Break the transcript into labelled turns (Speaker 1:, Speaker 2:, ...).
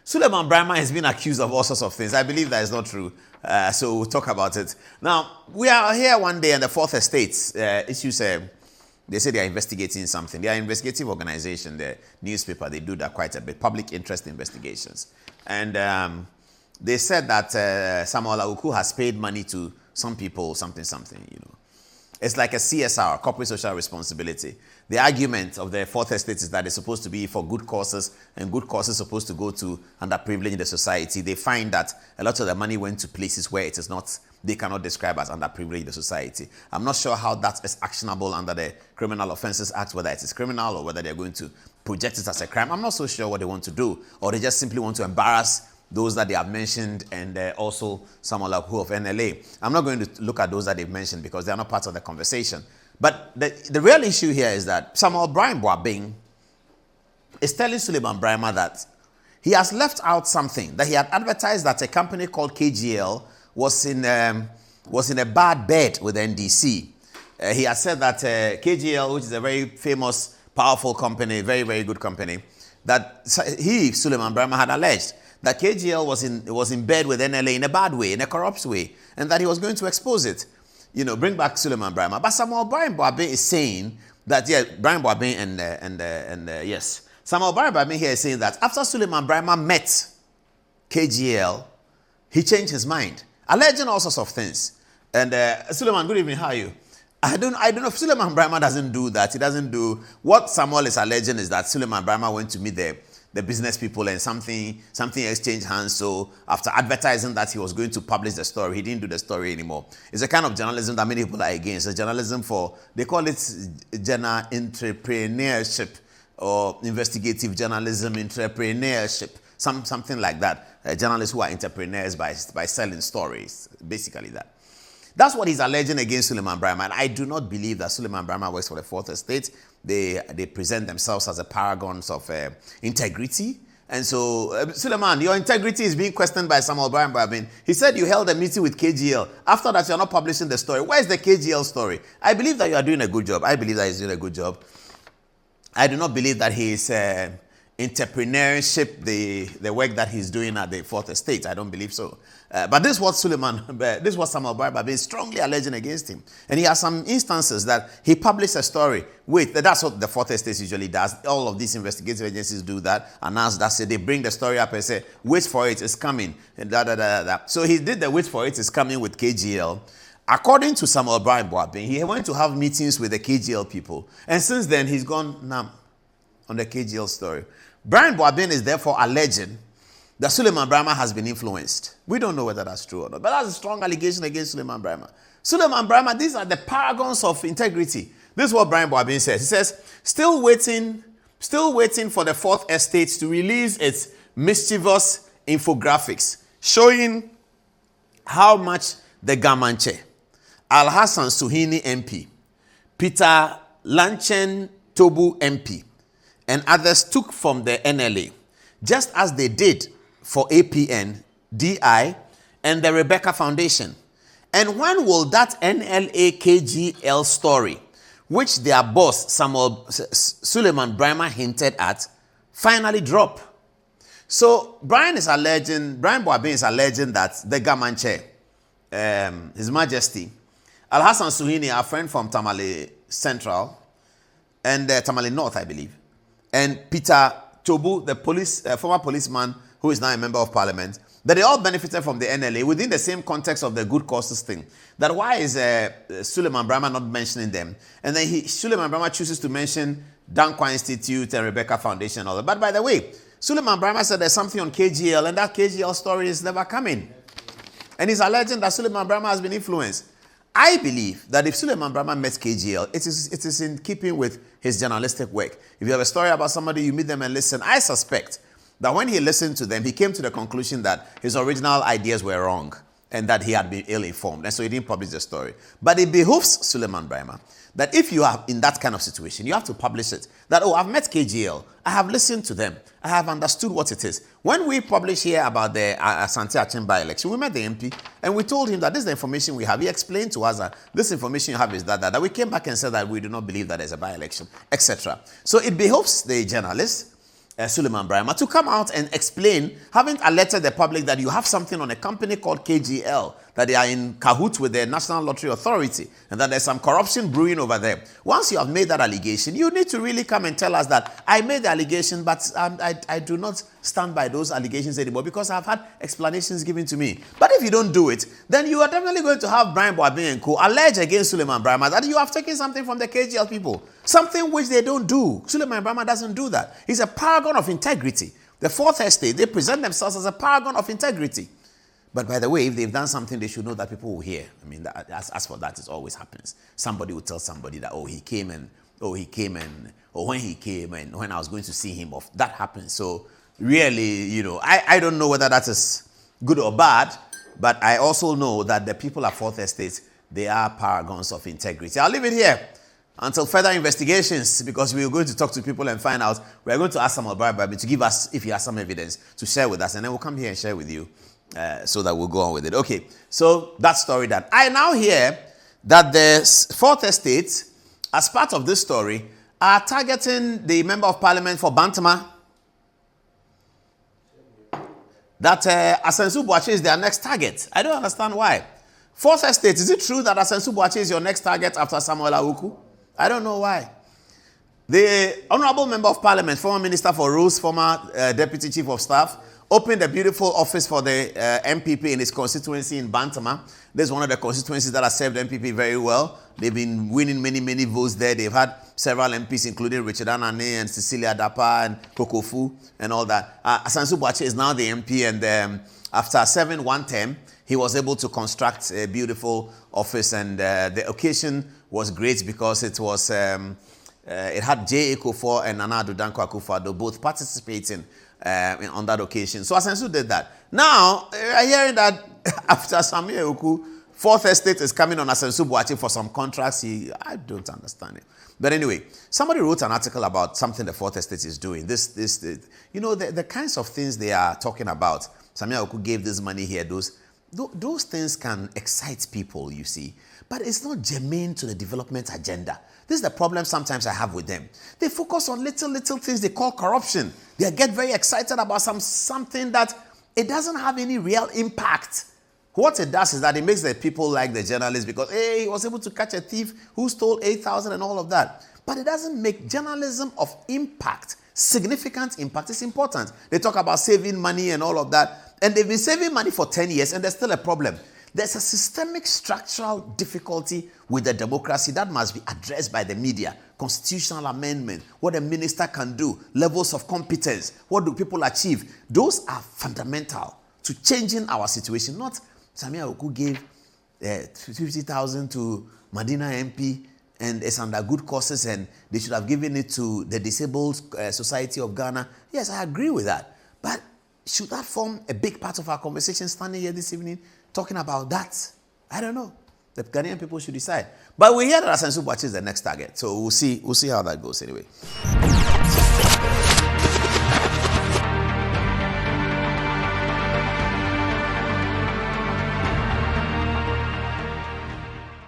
Speaker 1: Suleiman Briamah has been accused of all sorts of things. I believe that is not true. So we'll talk about it. Now, we are here one day and the Fourth Estate issues, they say they are investigating something. They are an investigative organization, the newspaper, they do that quite a bit, public interest investigations. And they said that Awuku has paid money to some people, something, you know. It's like a CSR, corporate social responsibility. The argument of the Fourth Estate is that it's supposed to be for good causes, and good causes supposed to go to underprivileged in the society. They find that a lot of the money went to places where it is not, they cannot describe as underprivileged in the society. I'm not sure how that is actionable under the Criminal Offences Act, whether it is criminal or whether they're going to project it as a crime. I'm not so sure what they want to do, or they just simply want to embarrass those that they have mentioned, and also someone like who of NLA. I'm not going to look at those that they've mentioned because they are not part of the conversation. But the real issue here is that Briamah is telling Suleiman Briamah that he has left out something, that he had advertised that a company called KGL was in a bad bed with NDC. He has said that KGL, which is a very famous, powerful company, very, very good company, that he, Suleiman Briamah, had alleged that KGL was in bed with NLA in a bad way, in a corrupt way, and that he was going to expose it. You know, bring back Suleiman Briamah. But Briamah is saying that, yeah, Briamah yes. Briamah here is saying that after Suleiman Briamah met KGL, he changed his mind, alleging all sorts of things. And Suleiman, good evening, how are you? I don't know if Suleiman Briamah doesn't do that. He doesn't do, what Samuel is alleging is that Suleiman Briamah went to meet the business people and something exchanged hands. So after advertising that he was going to publish the story, he didn't do the story anymore. It's a kind of journalism that many people are against. It's journalism for, they call it entrepreneurship or investigative journalism, entrepreneurship, something like that. Journalists who are entrepreneurs by selling stories, basically that. That's what he's alleging against Suleiman Briamah. And I do not believe that Suleiman Briamah works for the Fourth Estate. They present themselves as a paragons of integrity. And so, Suleiman, your integrity is being questioned by Samuel Briamah. He said you held a meeting with KGL. After that, you're not publishing the story. Where's the KGL story? I believe that you are doing a good job. I believe that he's doing a good job. I do not believe that he's entrepreneurship, the work that he's doing at the Fourth Estate. I don't believe so. But this is what Samuel Briamah is strongly alleging against him. And he has some instances that he published a story with, that's what the Fourth Estate usually does. All of these investigative agencies do that, announce that, say they bring the story up and say, wait for it, it's coming. And So he did the wait for it, it's coming with KGL. According to Samuel Briamah, he went to have meetings with the KGL people. And since then, he's gone numb on the KGL story. Briamah is therefore alleging that Suleiman Briamah has been influenced. We don't know whether that's true or not, but that's a strong allegation against Suleiman Briamah. Suleiman Briamah, these are the paragons of integrity. This is what Briamah says. He says, still waiting for the Fourth Estate to release its mischievous infographics showing how much the Gamanche, Al-Hassan Suhini MP, Peter Lanchen Tobu MP, and others took from the NLA, just as they did for APN, DI, and the Rebecca Foundation. And when will that NLA KGL story, which their boss, Suleiman Briamah, hinted at, finally drop? So Briamah is alleging that the Gamanche, His Majesty, Al-Hassan Suhini, our friend from Tamale Central, and Tamale North, I believe, and Peter Tobu, the former policeman who is now a member of parliament, that they all benefited from the NLA within the same context of the good causes thing. That why is Suleiman Briamah not mentioning them? And then Suleiman Briamah chooses to mention Dankwa Institute and Rebecca Foundation and all that. But by the way, Suleiman Briamah said there's something on KGL, and that KGL story is never coming. And he's alleging that Suleiman Briamah has been influenced. I believe that if Suleiman Briamah met KGL, it is in keeping with his journalistic work. If you have a story about somebody, you meet them and listen. I suspect that when he listened to them, he came to the conclusion that his original ideas were wrong and that he had been ill-informed, and so he didn't publish the story. But it behooves Suleiman Briamah that if you are in that kind of situation, you have to publish it. That, oh, I've met KGL. I have listened to them. I have understood what it is. When we published here about the Asante-Achin by-election, we met the MP and we told him that this is the information we have. He explained to us that this information you have is that we came back and said that we do not believe that there's a by-election, etc. So it behoves the journalists Suleiman Briamah to come out and explain, having alerted the public that you have something on a company called KGL, that they are in cahoots with the National Lottery Authority, and that there's some corruption brewing over there. Once you have made that allegation, you need to really come and tell us that I made the allegation, but I do not stand by those allegations anymore because I've had explanations given to me. But if you don't do it, then you are definitely going to have Brian Boabin and co. allege against Suleiman Briamah that you have taken something from the KGL people, something which they don't do. Suleiman Briamah doesn't do that. He's a paragon of integrity. The Fourth Estate, they present themselves as a paragon of integrity. But by the way, if they've done something, they should know that people will hear. I mean, as for that, it always happens. Somebody will tell somebody that, or when he came, and when I was going to see him, that happens. So really, I don't know whether that is good or bad, but I also know that the people at Fourth Estate, they are paragons of integrity. I'll leave it here until further investigations, because we are going to talk to people and find out. We are going to ask Samuel Briamah to give us, if he has some evidence, to share with us, and then we'll come here and share with you. So that we'll go on with it. Okay, so that story done. I now hear that the Fourth Estate, as part of this story, are targeting the Member of Parliament for Briamah. That Asensu-Boakye is their next target. I don't understand why. Fourth Estate, is it true that Asensu-Boakye is your next target after Samuel Awuku? I don't know why. The Honorable Member of Parliament, former Minister for Rules, former Deputy Chief of Staff, opened a beautiful office for the MPP in his constituency in Briamah. This is one of the constituencies that has served MPP very well. They've been winning many votes there. They've had several MPs, including Richard Anane and Cecilia Dapa and Kokofu and all that. Asensu-Boakye is now the MP, and after serving one term, he was able to construct a beautiful office, and the occasion was great because it was it had J. Ekufor and Nana Addo Dankwa Akufo-Addo both participating on that occasion. So Asensu did that. Now, I'm hearing that after Sammy Awuku, Fourth Estate is coming on Asensu-Boakye for some contracts. I don't understand it. But anyway, somebody wrote an article about something the Fourth Estate is doing. The kinds of things they are talking about. Sammy Awuku gave this money here. Those things can excite people, you see. But it's not germane to the development agenda. This is the problem sometimes I have with them. They focus on little things they call corruption. They get very excited about something that it doesn't have any real impact. What it does is that it makes the people like the journalists because, hey, he was able to catch a thief who stole 8,000 and all of that. But it doesn't make journalism of impact, significant impact. It's important. They talk about saving money and all of that. And they've been saving money for 10 years and there's still a problem. There's a systemic structural difficulty with the democracy that must be addressed by the media. Constitutional amendment, what a minister can do, levels of competence, what do people achieve. Those are fundamental to changing our situation. Not Sammy Awuku gave 50,000 to Madina MP and it's under good causes and they should have given it to the Disabled Society of Ghana. Yes, I agree with that. But should that form a big part of our conversation standing here this evening? Talking about that, I don't know. The Ghanaian people should decide. But we hear that Asensu-Boakye is the next target, so we'll see how that goes anyway.